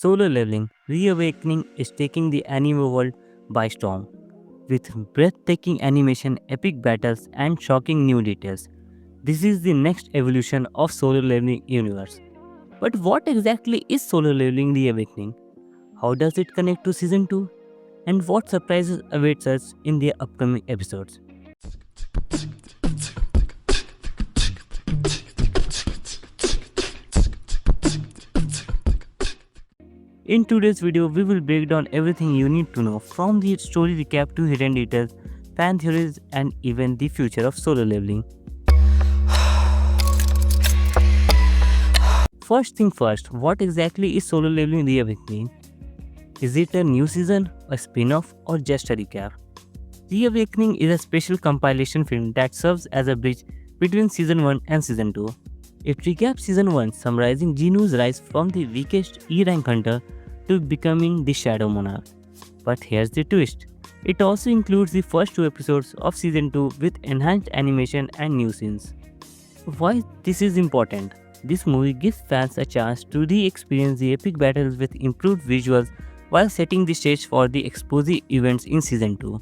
Solo Leveling Reawakening is taking the anime world by storm. With breathtaking animation, epic battles, and shocking new details, this is the next evolution of Solo Leveling universe. But what exactly is Solo Leveling Reawakening? How does it connect to season 2? And what surprises awaits us in the upcoming episodes? In today's video, we will break down everything you need to know from the story recap to hidden details, fan theories, and even the future of Solo Leveling. First thing first, what exactly is Solo Leveling Reawakening? Is it a new season, a spin-off, or just a recap? Reawakening is a special compilation film that serves as a bridge between season 1 and season 2. It recaps season 1, summarizing Jinu's rise from the weakest E-rank hunter to becoming the Shadow Monarch. But here's the twist. It also includes the first 2 episodes of season 2 with enhanced animation and new scenes. Why this is important? This movie gives fans a chance to re-experience the epic battles with improved visuals while setting the stage for the explosive events in season 2.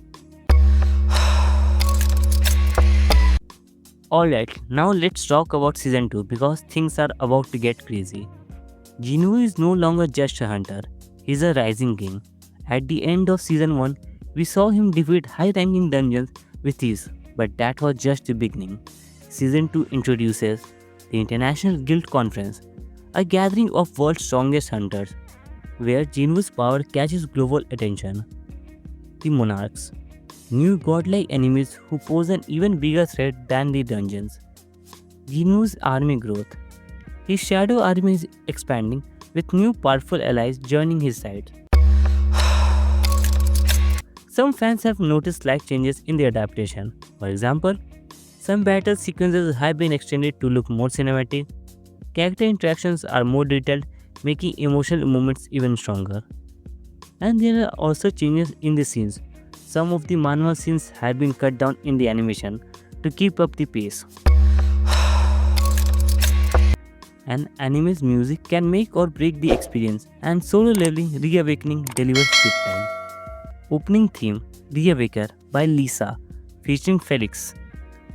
Alright, now let's talk about season 2 because things are about to get crazy. Jinu is no longer just a hunter, he's a rising king. At the end of season 1, we saw him defeat high-ranking dungeons with ease, but that was just the beginning. Season 2 introduces the International Guild Conference, a gathering of world's strongest hunters, where Jinu's power catches global attention. The Monarchs, new godlike enemies who pose an even bigger threat than the dungeons. Jinu's army growth. His shadow army is expanding with new powerful allies joining his side. Some fans have noticed slight changes in the adaptation. For example, some battle sequences have been extended to look more cinematic. Character interactions are more detailed, making emotional moments even stronger. And there are also changes in the scenes. Some of the manual scenes have been cut down in the animation to keep up the pace. An anime's music can make or break the experience, and Solo Leveling Reawakening delivers big time. Opening theme Reawaker by Lisa, featuring Felix.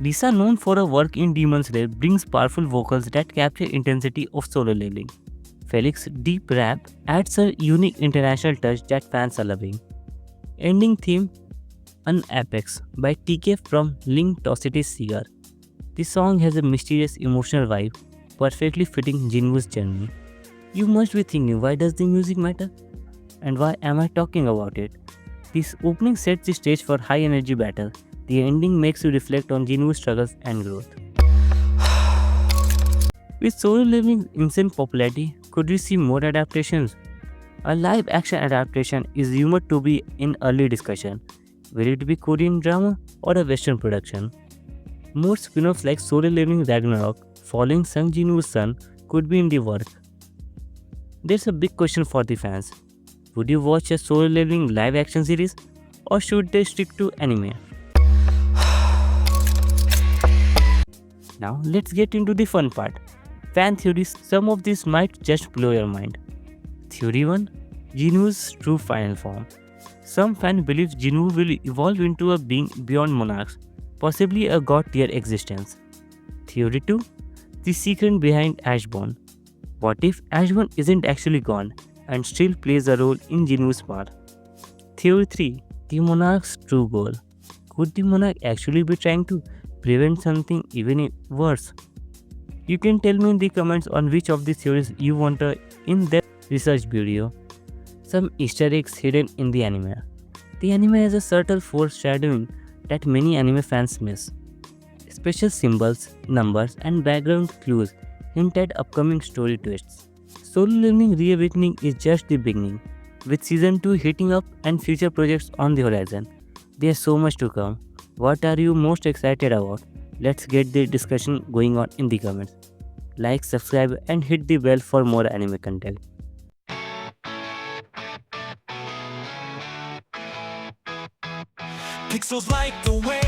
Lisa, known for her work in Demon Slayer, brings powerful vocals that capture intensity of Solo Leveling. Felix's deep rap adds a unique international touch that fans are loving. Ending theme An Apex by TK from Link Tossity Seeger. The song has a mysterious emotional vibe, perfectly fitting Jinwoo's journey. You must be thinking, why does the music matter? And why am I talking about it? This opening sets the stage for high energy battle. The ending makes you reflect on Jinwoo's struggles and growth. With Solo Leveling's insane popularity, could we see more adaptations? A live action adaptation is rumored to be in early discussion. Will it be Korean drama or a Western production? More spin-offs like Solo Leveling Ragnarok, following Sung Jinwoo's son, could be in the work. There's a big question for the fans. Would you watch a Solo Leveling live action series, or should they stick to anime? Now let's get into the fun part. Fan theories, some of these might just blow your mind. Theory 1. Jinwoo's true final form. Some fans believe Jinwoo will evolve into a being beyond monarchs, possibly a god-tier existence. Theory 2. The secret behind Ashbourne. What if Ashbourne isn't actually gone and still plays a role in Jinwoo's power? Theory 3. The monarch's true goal. Could the monarch actually be trying to prevent something even worse? You can tell me in the comments on which of these theories you want a in-depth research video. Some Easter eggs hidden in the anime. The anime has a subtle foreshadowing that many anime fans miss. Special symbols, numbers, and background clues hint at upcoming story twists. Solo Leveling Reawakening is just the beginning, with season 2 heating up and future projects on the horizon. There's so much to come. What are you most excited about? Let's get the discussion going on in the comments. Like, subscribe, and hit the bell for more anime content. Pixels like the way